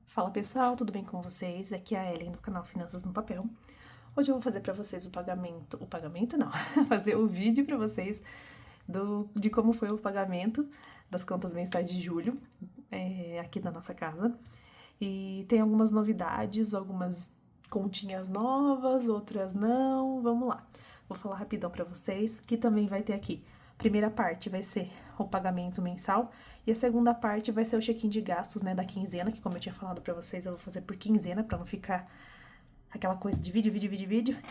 Fala pessoal, tudo bem com vocês? Aqui é a Ellen do canal Finanças no Papel. Hoje eu vou fazer pra vocês o pagamento não, fazer o vídeo pra vocês de como foi o pagamento das contas mensais de julho aqui da nossa casa. E tem algumas novidades, algumas continhas novas, outras não. Vamos lá. Vou falar rapidão pra vocês, que também vai ter aqui. Primeira parte vai ser o pagamento mensal e a segunda parte vai ser o check-in de gastos, né, da quinzena, que como eu tinha falado pra vocês, eu vou fazer por quinzena pra não ficar aquela coisa de vídeo,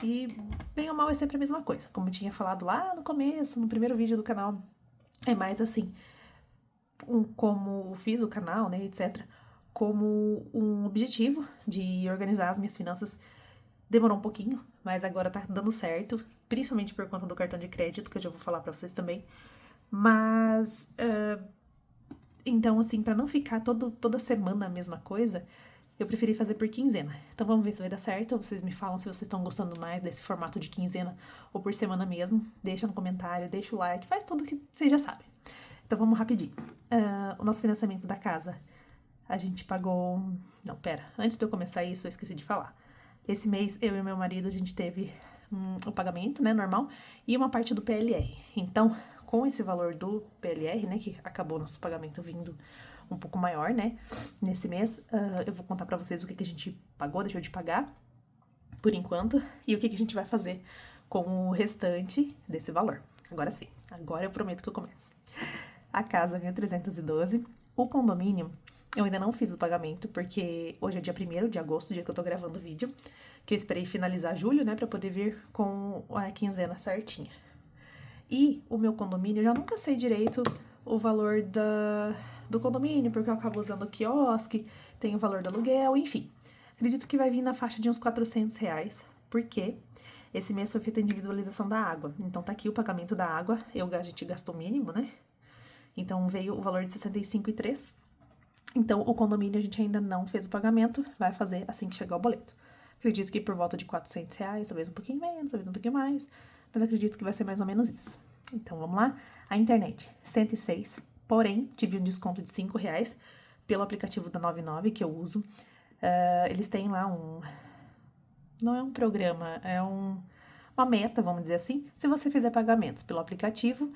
e bem ou mal é sempre a mesma coisa. Como eu tinha falado lá no começo, no primeiro vídeo do canal, é mais assim, como fiz o canal, né, etc, como um objetivo de organizar as minhas finanças. Demorou um pouquinho, mas agora tá dando certo, principalmente por conta do cartão de crédito, que eu já vou falar pra vocês também. Mas, então, assim, pra não ficar toda semana a mesma coisa, eu preferi fazer por quinzena. Então vamos ver se vai dar certo. Vocês me falam se vocês estão gostando mais desse formato de quinzena ou por semana mesmo. Deixa no comentário, deixa o like, faz tudo que vocês já sabem. Então vamos rapidinho. O nosso financiamento da casa, a gente pagou... Não, pera. Antes de eu começar isso, eu esqueci de falar. Esse mês, eu e meu marido, a gente teve o pagamento, né, normal, e uma parte do PLR. Então, com esse valor do PLR, né, que acabou nosso pagamento vindo um pouco maior, né, nesse mês, eu vou contar pra vocês o que a gente pagou, deixou de pagar, por enquanto, e o que a gente vai fazer com o restante desse valor. Agora sim, agora eu prometo que eu começo. A casa 1312, o condomínio, eu ainda não fiz o pagamento, porque hoje é dia 1º de agosto, dia que eu tô gravando o vídeo, que eu esperei finalizar julho, né, pra poder vir com a quinzena certinha. E o meu condomínio, eu já nunca sei direito o valor do condomínio, porque eu acabo usando o quiosque, tem o valor do aluguel, enfim. Acredito que vai vir na faixa de uns R$ 400, porque esse mês foi feita a individualização da água. Então tá aqui o pagamento da água, a gente gastou o mínimo, né? Então veio o valor de 65,03. Então, o condomínio a gente ainda não fez o pagamento, vai fazer assim que chegar o boleto. Acredito que por volta de R$ 400, talvez um pouquinho menos, talvez um pouquinho mais, mas acredito que vai ser mais ou menos isso. Então, vamos lá. A internet, 106, porém, tive um desconto de R$ 5 pelo aplicativo da 99 que eu uso. Eles têm lá não é um programa, é uma meta, vamos dizer assim. Se você fizer pagamentos pelo aplicativo,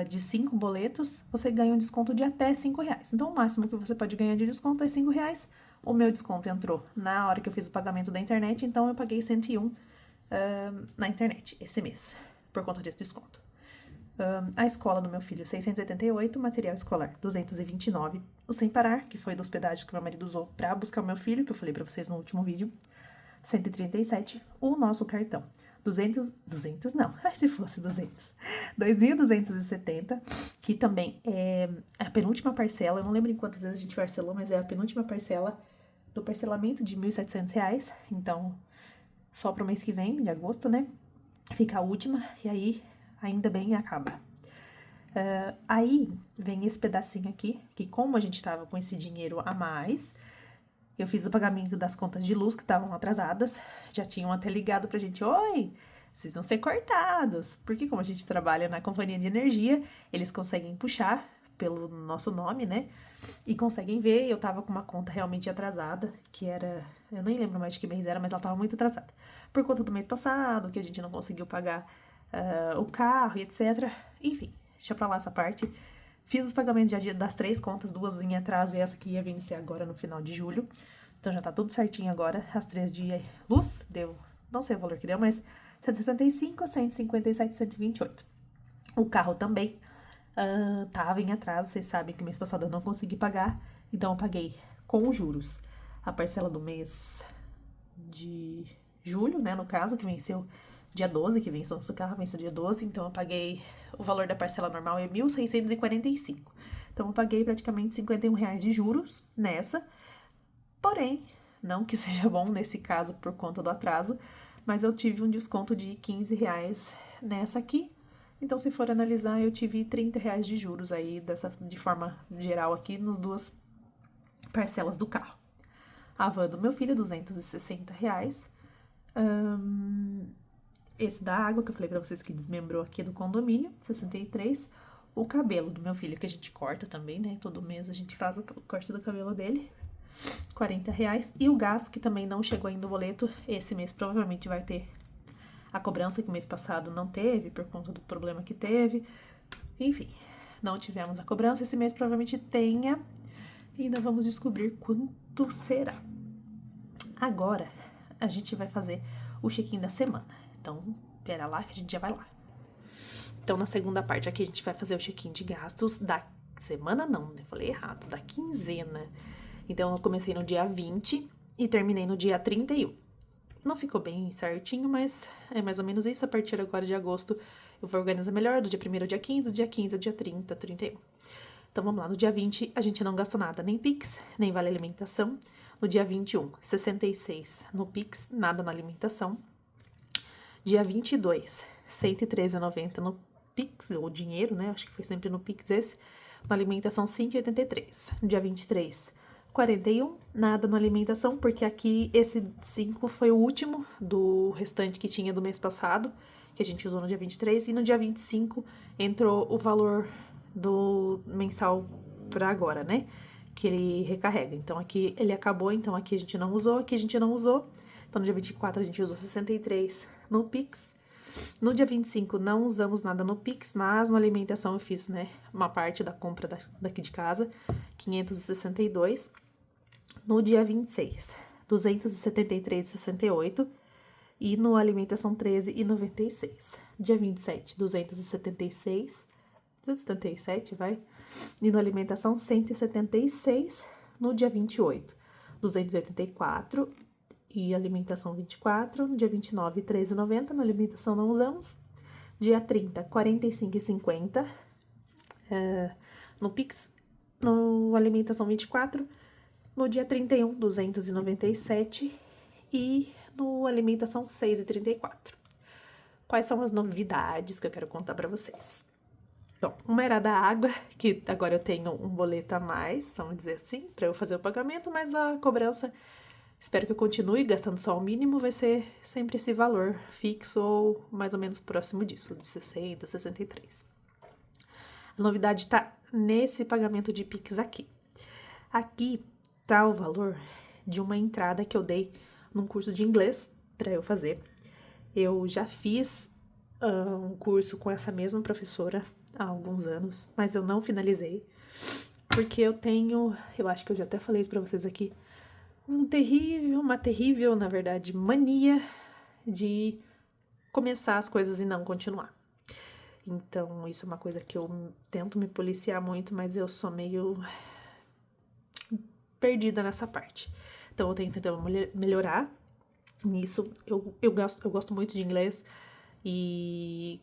de 5 boletos, você ganha um desconto de até R$ 5. Então, o máximo que você pode ganhar de desconto é R$ 5. O meu desconto entrou na hora que eu fiz o pagamento da internet, então eu paguei 101 na internet esse mês, por conta desse desconto. A escola do meu filho, 688, material escolar, 229. O Sem Parar, que foi do hospedagem que meu marido usou pra buscar o meu filho, que eu falei pra vocês no último vídeo, 137. O nosso cartão, 200 não, se fosse 200, 2.270, que também é a penúltima parcela, eu não lembro em quantas vezes a gente parcelou, mas é a penúltima parcela do parcelamento de R$ 1.700, então só pro mês que vem, de agosto, né, fica a última, e aí ainda bem acaba. Aí vem esse pedacinho aqui, que como a gente tava com esse dinheiro a mais, eu fiz o pagamento das contas de luz que estavam atrasadas, já tinham até ligado pra gente, oi, vocês vão ser cortados, porque como a gente trabalha na companhia de energia, eles conseguem puxar pelo nosso nome, né, e conseguem ver, eu tava com uma conta realmente atrasada, que era, eu nem lembro mais de que mês era, mas ela tava muito atrasada, por conta do mês passado, que a gente não conseguiu pagar o carro e etc, enfim, deixa pra lá essa parte. Fiz os pagamentos das 3 contas, 2 em atraso e essa que ia vencer agora no final de julho. Então já tá tudo certinho agora. As 3 de luz, deu, não sei o valor que deu, mas 165, 157, 128. O carro também tava em atraso, vocês sabem que mês passado eu não consegui pagar, então eu paguei com juros a parcela do mês de julho, né, no caso, que venceu dia 12, que venceu nosso carro, venceu dia 12, então eu paguei, o valor da parcela normal é 1.645. Então eu paguei praticamente R$ 51 de juros nessa, porém, não que seja bom nesse caso por conta do atraso, mas eu tive um desconto de R$ 15 nessa aqui, então se for analisar eu tive R$ 30 de juros aí, de forma geral aqui, nas 2 parcelas do carro. A van do meu filho, R$ 260. Esse da água, que eu falei pra vocês que desmembrou aqui do condomínio, 63. O cabelo do meu filho, que a gente corta também, né? Todo mês a gente faz o corte do cabelo dele. R$ 40. E o gás, que também não chegou ainda o boleto, esse mês provavelmente vai ter a cobrança que o mês passado não teve, por conta do problema que teve. Enfim, não tivemos a cobrança, esse mês provavelmente tenha. E ainda vamos descobrir quanto será. Agora, a gente vai fazer o check-in da semana. Então, pera lá que a gente já vai lá. Então, na segunda parte aqui, a gente vai fazer o check-in de gastos da semana, não, né? Falei errado, da quinzena. Então, eu comecei no dia 20 e terminei no dia 31. Não ficou bem certinho, mas é mais ou menos isso. A partir agora de agosto, eu vou organizar melhor, do dia 1º ao dia 15, do dia 15 ao dia 30, 31. Então, vamos lá. No dia 20, a gente não gastou nada, nem Pix, nem vale alimentação. No dia 21, 66 no Pix, nada na alimentação. Dia 22, 113,90 no Pix, ou dinheiro, né? Acho que foi sempre no Pix esse. Na alimentação, 5,83. No dia 23, 41, nada na alimentação, porque aqui esse 5 foi o último do restante que tinha do mês passado, que a gente usou no dia 23, e no dia 25 entrou o valor do mensal para agora, né? Que ele recarrega. Então aqui ele acabou, então aqui a gente não usou, aqui a gente não usou. Então no dia 24 a gente usou 63 no Pix. No dia 25 não usamos nada no Pix, mas na alimentação eu fiz, né, uma parte da compra daqui de casa, 562. No dia 26, 273,68. E no alimentação 13,96. Dia 27, 277, vai. E no alimentação 176. No dia 28, 284. E alimentação 24. No dia 29, 13,90. Na alimentação não usamos. Dia 30, 45,50. No Pix, no alimentação 24. No dia 31, 297. E no alimentação 6,34. Quais são as novidades que eu quero contar pra vocês? Bom, uma era da água, que agora eu tenho um boleto a mais, vamos dizer assim, pra eu fazer o pagamento, mas a cobrança, espero que eu continue gastando só o mínimo, vai ser sempre esse valor fixo ou mais ou menos próximo disso, de 60, 63. A novidade tá nesse pagamento de Pix aqui. Aqui tá o valor de uma entrada que eu dei num curso de inglês para eu fazer. Eu já fiz um curso com essa mesma professora há alguns anos, mas eu não finalizei, porque eu acho que eu já até falei isso para vocês aqui, uma terrível, na verdade, mania de começar as coisas e não continuar. Então, isso é uma coisa que eu tento me policiar muito, mas eu sou meio perdida nessa parte. Então, eu tenho tentado melhorar nisso. Eu gosto muito de inglês e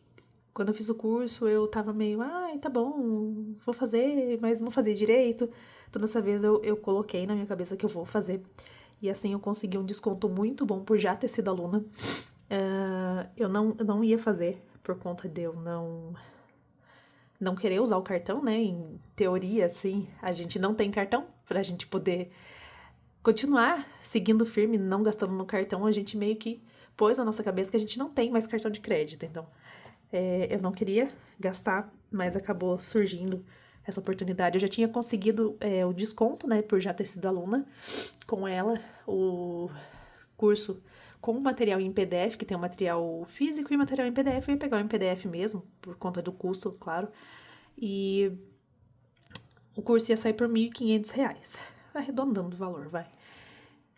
quando eu fiz o curso eu tava meio, tá bom, vou fazer, mas não fazia direito. Então, dessa vez eu coloquei na minha cabeça que eu vou fazer. E assim eu consegui um desconto muito bom por já ter sido aluna. Eu não ia fazer por conta de eu não querer usar o cartão, né? Em teoria, assim, a gente não tem cartão pra gente poder continuar seguindo firme, não gastando no cartão. A gente meio que pôs na nossa cabeça que a gente não tem mais cartão de crédito. Então, eu não queria gastar, mas acabou surgindo essa oportunidade. Eu já tinha conseguido o desconto, né? Por já ter sido aluna com ela. O curso com material em PDF, que tem o material físico e material em PDF. Eu ia pegar o em PDF mesmo, por conta do custo, claro. E o curso ia sair por R$1.500. Arredondando o valor, vai.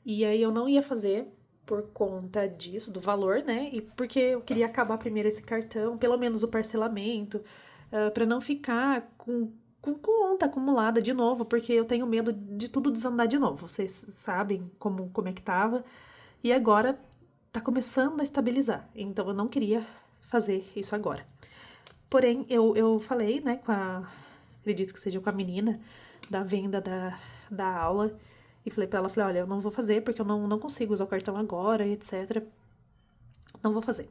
E aí eu não ia fazer por conta disso, do valor, né? E porque eu queria acabar primeiro esse cartão, pelo menos o parcelamento, pra não ficar com conta acumulada de novo, porque eu tenho medo de tudo desandar de novo. Vocês sabem como é que tava. E agora tá começando a estabilizar. Então eu não queria fazer isso agora. Porém, eu falei, né, acredito que seja com a menina da venda da aula. E falei pra ela, olha, eu não vou fazer porque eu não consigo usar o cartão agora, etc. Não vou fazer.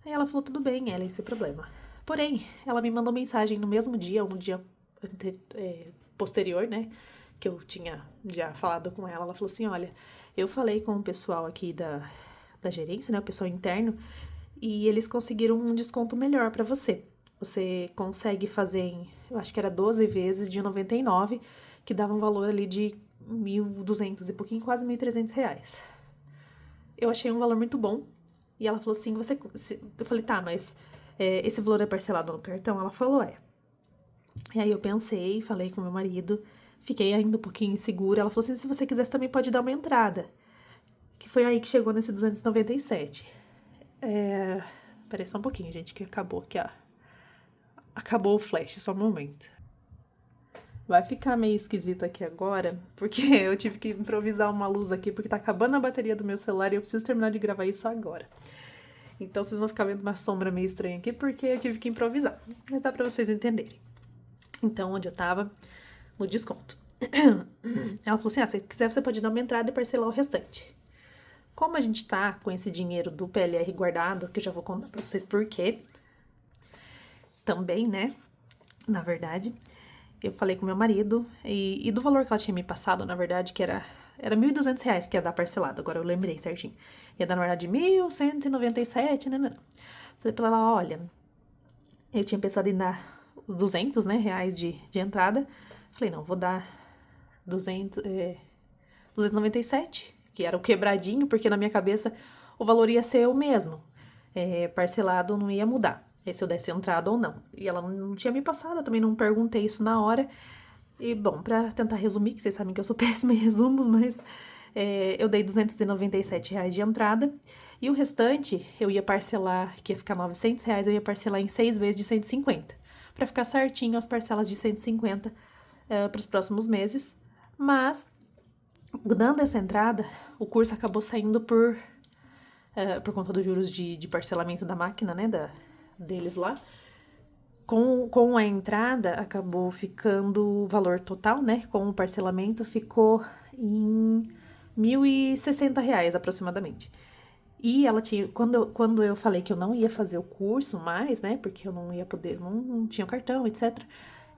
Aí ela falou, tudo bem, ela, esse problema. Porém, ela me mandou mensagem no mesmo dia, um dia posterior, né, que eu tinha já falado com ela. Ela falou assim, olha, eu falei com o pessoal aqui da gerência, né, o pessoal interno, e eles conseguiram um desconto melhor pra você. Você consegue fazer eu acho que era 12 vezes de 99, que dava um valor ali de 1.200 e pouquinho, quase R$ 1.300. Eu achei um valor muito bom. E ela falou assim, eu falei, tá, mas esse valor é parcelado no cartão? Ela falou, é. E aí eu pensei, falei com meu marido, fiquei ainda um pouquinho insegura. Ela falou assim, se você quiser, você também pode dar uma entrada. Que foi aí que chegou nesse 297. Peraí só um pouquinho, gente, que acabou aqui, ó. Acabou o flash, só um momento. Vai ficar meio esquisito aqui agora, porque eu tive que improvisar uma luz aqui, porque tá acabando a bateria do meu celular e eu preciso terminar de gravar isso agora. Então vocês vão ficar vendo uma sombra meio estranha aqui, porque eu tive que improvisar. Mas dá pra vocês entenderem. Então, onde eu tava, no desconto. Ela falou assim, se quiser você pode dar uma entrada e parcelar o restante. Como a gente tá com esse dinheiro do PLR guardado, que eu já vou contar pra vocês por quê, também, né, na verdade, eu falei com meu marido, e do valor que ela tinha me passado, na verdade, que era R$ 1.200 que ia dar parcelado, agora eu lembrei certinho. Ia dar, na verdade, 1.197, né? Falei pra ela, olha, eu tinha pensado em dar os 200, né, reais de entrada. Falei, não, vou dar 297, que era o quebradinho, porque na minha cabeça o valor ia ser o mesmo. Parcelado não ia mudar, se eu desse entrada ou não. E ela não tinha me passado, eu também não perguntei isso na hora. E, bom, pra tentar resumir, que vocês sabem que eu sou péssima em resumos, mas eu dei R$ 297 de entrada. E o restante, eu ia parcelar, que ia ficar R$ 900, eu ia parcelar em 6 vezes de 150. Pra ficar certinho as parcelas de 150 pros próximos meses. Mas, dando essa entrada, o curso acabou saindo por conta dos juros de parcelamento da máquina, né, deles lá. Com a entrada, acabou ficando o valor total, né? Com o parcelamento, ficou em R$ 1.060 aproximadamente. E ela tinha, quando eu falei que eu não ia fazer o curso mais, né? Porque eu não ia poder, não tinha o cartão, etc.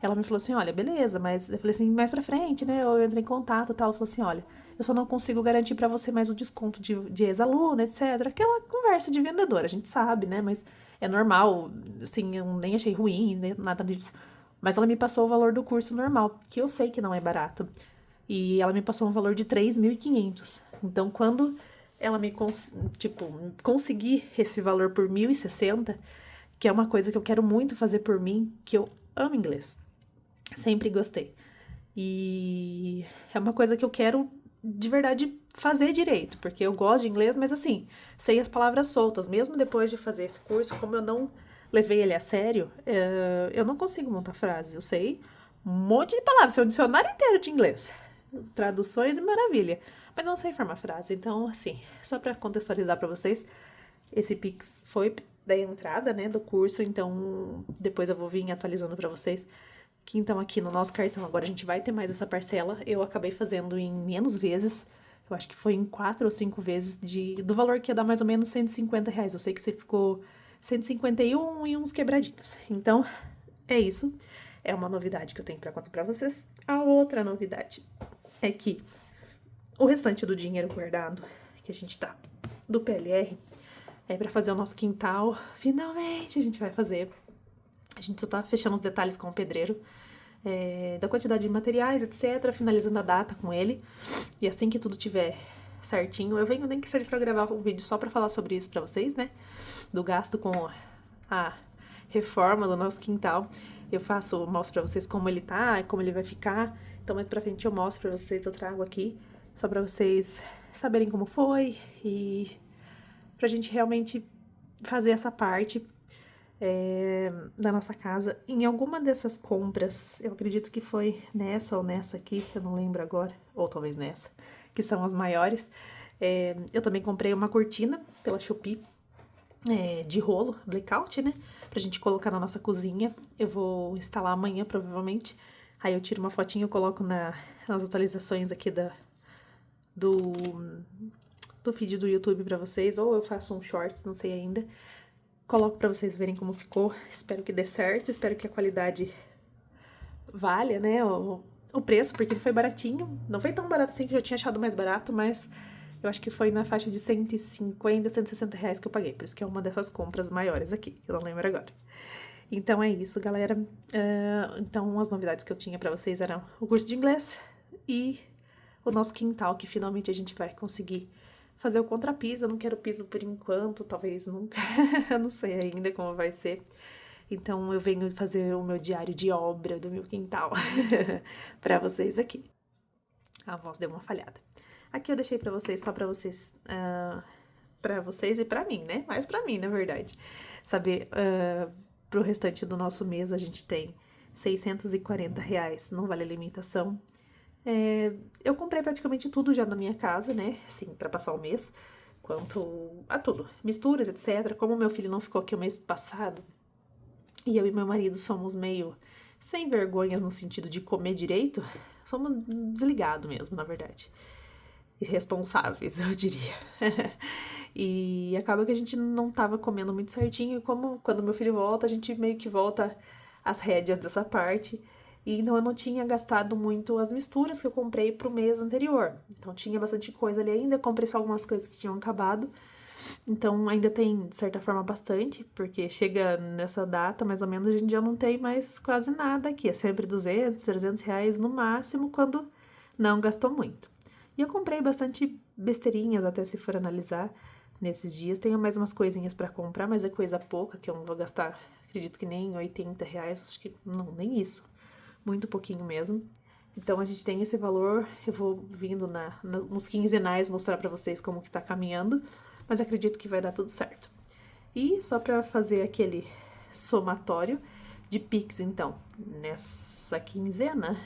Ela me falou assim, olha, beleza, mas eu falei assim, mais pra frente, né? Eu entrei em contato e tal. Ela falou assim, olha, eu só não consigo garantir pra você mais o desconto de ex-aluno, etc. Aquela conversa de vendedora, a gente sabe, né? Mas é normal, assim, eu nem achei ruim, né? Nada disso. Mas ela me passou o valor do curso normal, que eu sei que não é barato. E ela me passou um valor de 3.500. Então, quando ela conseguir esse valor por 1.060, que é uma coisa que eu quero muito fazer por mim, que eu amo inglês. Sempre gostei. E é uma coisa que eu quero de verdade fazer direito, porque eu gosto de inglês, mas assim, sei as palavras soltas. Mesmo depois de fazer esse curso, como eu não levei ele a sério, eu não consigo montar frases. Eu sei um monte de palavras, sei um dicionário inteiro de inglês. Traduções e maravilha. Mas não sei formar frase. Então, assim, só pra contextualizar pra vocês, esse Pix foi da entrada, né, do curso, então depois eu vou vir atualizando pra vocês. Que então aqui no nosso cartão agora a gente vai ter mais essa parcela. Eu acabei fazendo em menos vezes. Eu acho que foi em 4 ou 5 vezes do valor que ia dar mais ou menos R$ 150. Eu sei que você ficou 151 e uns quebradinhos. Então, é isso. É uma novidade que eu tenho pra contar pra vocês. A outra novidade é que o restante do dinheiro guardado que a gente tá do PLR é pra fazer o nosso quintal. Finalmente a gente vai fazer. A gente só tá fechando os detalhes com o pedreiro, da quantidade de materiais, etc. Finalizando a data com ele. E assim que tudo tiver certinho, eu venho nem que seja pra gravar um vídeo só pra falar sobre isso pra vocês, né? Do gasto com a reforma do nosso quintal. Mostro pra vocês como ele tá, como ele vai ficar. Então mais pra frente eu mostro pra vocês, eu trago aqui. Só pra vocês saberem como foi e pra gente realmente fazer essa parte da nossa casa. Em alguma dessas compras, eu acredito que foi nessa ou nessa aqui, eu não lembro agora, ou talvez nessa, que são as maiores. Eu também comprei uma cortina pela Shopee, de rolo, blackout, né? Pra gente colocar na nossa cozinha. Eu vou instalar amanhã, provavelmente. Aí eu tiro uma fotinha e coloco nas atualizações aqui do feed do YouTube pra vocês, ou eu faço um shorts, não sei ainda. Coloco pra vocês verem como ficou. Espero que dê certo, espero que a qualidade valha, né, o preço, porque ele foi baratinho. Não foi tão barato assim, que eu já tinha achado mais barato, mas eu acho que foi na faixa de 150, R$ 160 que eu paguei. Por isso que é uma dessas compras maiores aqui, eu não lembro agora. Então é isso, galera. Então as novidades que eu tinha pra vocês eram o curso de inglês e o nosso quintal, que finalmente a gente vai conseguir fazer o contrapiso. Eu não quero piso por enquanto, talvez nunca, eu não sei ainda como vai ser. Então eu venho fazer o meu diário de obra do meu quintal pra vocês aqui. A voz deu uma falhada. Aqui eu deixei pra vocês, só pra vocês, para vocês e pra mim, né? Mais pra mim, na verdade. Saber, pro restante do nosso mês a gente tem R$ 640 no Vale Alimentação. Eu comprei praticamente tudo já na minha casa, né? Sim, pra passar o mês. Quanto a tudo. Misturas, etc. Como meu filho não ficou aqui o mês passado, e eu e meu marido somos meio sem vergonhas no sentido de comer direito, somos desligados mesmo, na verdade. Irresponsáveis, eu diria. E acaba que a gente não tava comendo muito certinho, e como quando meu filho volta, a gente meio que volta as rédeas dessa parte. E então eu não tinha gastado muito as misturas que eu comprei pro mês anterior. Então tinha bastante coisa ali ainda, eu comprei só algumas coisas que tinham acabado. Então ainda tem, de certa forma, bastante, porque chega nessa data, mais ou menos, a gente já não tem mais quase nada aqui. É sempre R$ 200, R$ 300 no máximo, quando não gastou muito. E eu comprei bastante besteirinhas, até se for analisar, nesses dias. Tenho mais umas coisinhas pra comprar, mas é coisa pouca, que eu não vou gastar, acredito que nem R$ 80, acho que não, nem isso. Muito pouquinho mesmo. Então a gente tem esse valor, eu vou vindo nos quinzenais mostrar pra vocês como que tá caminhando, mas acredito que vai dar tudo certo. E só pra fazer aquele somatório de Pix, então, nessa quinzena,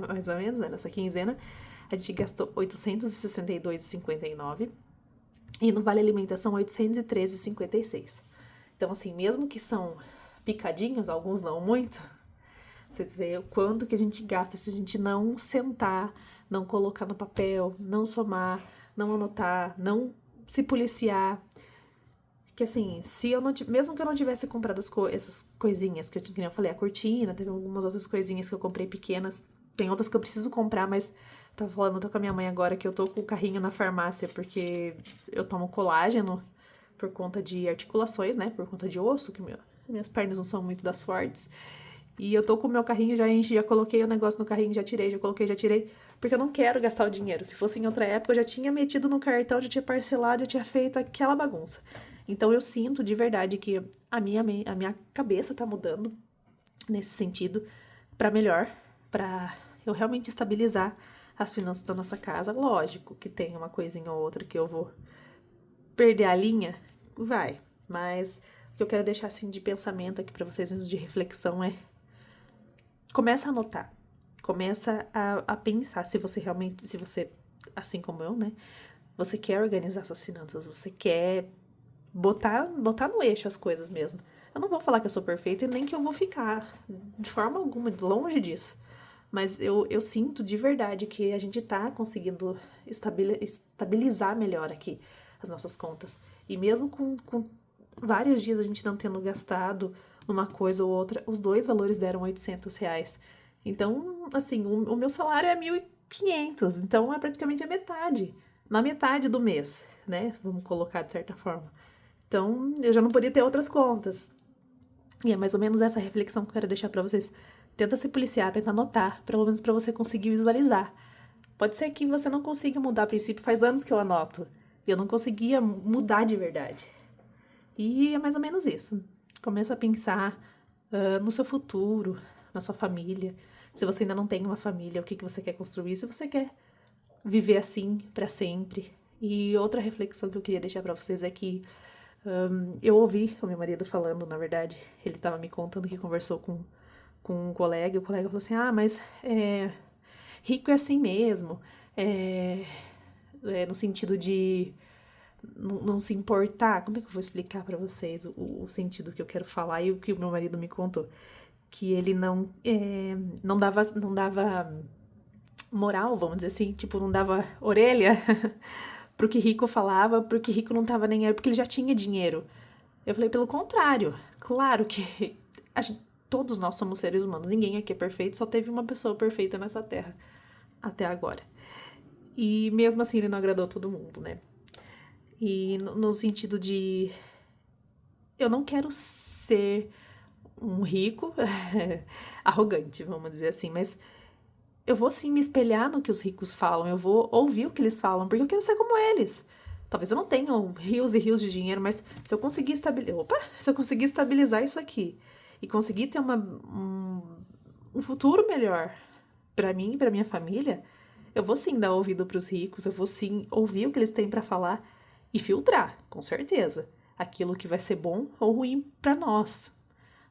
mais ou menos, né, nessa quinzena, a gente gastou R$ 862,59 e no Vale Alimentação R$ 813,56. Então, assim, mesmo que são picadinhos, alguns não muito, vocês veem o quanto que a gente gasta se a gente não sentar, não colocar no papel, não somar, não anotar, não se policiar. Que assim, se eu não mesmo que eu não tivesse comprado essas coisinhas que eu falei, a cortina, teve algumas outras coisinhas que eu comprei pequenas, tem outras que eu preciso comprar, mas tava falando, tô com a minha mãe agora que eu tô com o carrinho na farmácia porque eu tomo colágeno por conta de articulações, né? Por conta de osso, que minhas pernas não são muito das fortes. E eu tô com o meu carrinho, já enchi, já coloquei o negócio no carrinho, já tirei, já coloquei, já tirei. Porque eu não quero gastar o dinheiro. Se fosse em outra época, eu já tinha metido no cartão, já tinha parcelado, já tinha feito aquela bagunça. Então eu sinto de verdade que a minha cabeça tá mudando nesse sentido pra melhor, pra eu realmente estabilizar as finanças da nossa casa. Lógico que tem uma coisinha ou outra que eu vou perder a linha, vai. Mas o que eu quero deixar assim de pensamento aqui pra vocês, de reflexão, é começa a anotar. Começa a pensar se você realmente, se você, assim como eu, né? Você quer organizar suas finanças, você quer botar no eixo as coisas mesmo. Eu não vou falar que eu sou perfeita e nem que eu vou ficar, de forma alguma, longe disso. Mas eu sinto de verdade que a gente tá conseguindo estabilizar melhor aqui as nossas contas. E mesmo com vários dias a gente não tendo gastado numa coisa ou outra, os dois valores deram R$ 800. Então, assim, o meu salário é 1.500, então é praticamente a metade. Na metade do mês, né? Vamos colocar de certa forma. Então, eu já não podia ter outras contas. E é mais ou menos essa reflexão que eu quero deixar pra vocês. Tenta se policiar, tenta anotar, pelo menos pra você conseguir visualizar. Pode ser que você não consiga mudar a princípio, faz anos que eu anoto. E eu não conseguia mudar de verdade. E é mais ou menos isso. Começa a pensar no seu futuro, na sua família. Se você ainda não tem uma família, o que você quer construir? Se você quer viver assim pra sempre. E outra reflexão que eu queria deixar pra vocês é que eu ouvi o meu marido falando, na verdade, ele tava me contando que conversou com um colega, e o colega falou assim, mas rico é assim mesmo, no sentido de não se importar. Como é que eu vou explicar pra vocês o sentido que eu quero falar e o que o meu marido me contou? Que ele não dava moral, vamos dizer assim, tipo, não dava orelha pro que rico falava, porque rico não tava nem aí, porque ele já tinha dinheiro. Eu falei, pelo contrário, claro que todos nós somos seres humanos, ninguém aqui é perfeito, só teve uma pessoa perfeita nessa terra até agora. E mesmo assim ele não agradou todo mundo, né? E no sentido de eu não quero ser um rico arrogante, vamos dizer assim, mas eu vou sim me espelhar no que os ricos falam, eu vou ouvir o que eles falam, porque eu quero ser como eles. Talvez eu não tenha rios e rios de dinheiro, mas se eu conseguir se eu conseguir estabilizar isso aqui e conseguir ter um futuro melhor pra mim e pra minha família, eu vou sim dar ouvido pros ricos, eu vou sim ouvir o que eles têm pra falar e filtrar, com certeza, aquilo que vai ser bom ou ruim pra nós.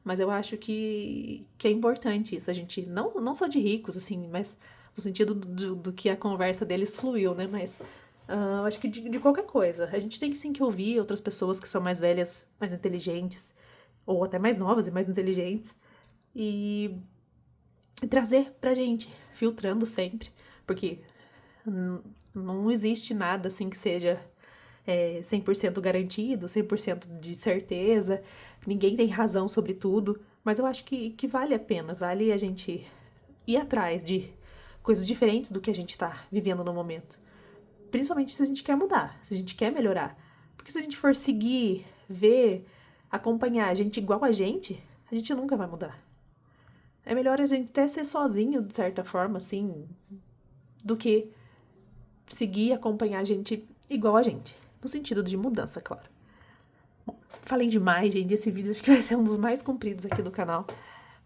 Mas eu acho que é importante isso, a gente, não só de ricos, assim, mas no sentido do que a conversa deles fluiu, né? Mas eu acho que de qualquer coisa. A gente tem que sim que ouvir outras pessoas que são mais velhas, mais inteligentes, ou até mais novas e mais inteligentes, e, e trazer pra gente, filtrando sempre, porque não existe nada assim que seja 100% garantido, 100% de certeza, ninguém tem razão sobre tudo, mas eu acho que vale a pena, vale a gente ir atrás de coisas diferentes do que a gente tá vivendo no momento. Principalmente se a gente quer mudar, se a gente quer melhorar. Porque se a gente for seguir, ver, acompanhar a gente igual a gente nunca vai mudar. É melhor a gente até ser sozinho, de certa forma, assim, do que seguir e acompanhar a gente igual a gente. No sentido de mudança, claro. Bom, falei demais, gente. Esse vídeo acho que vai ser um dos mais compridos aqui do canal.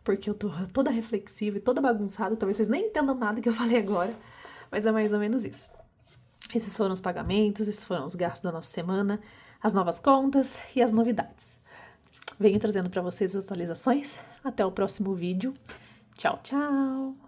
Porque eu tô toda reflexiva e toda bagunçada. Talvez vocês nem entendam nada que eu falei agora. Mas é mais ou menos isso. Esses foram os pagamentos, esses foram os gastos da nossa semana, as novas contas e as novidades. Venho trazendo para vocês as atualizações. Até o próximo vídeo. Tchau, tchau!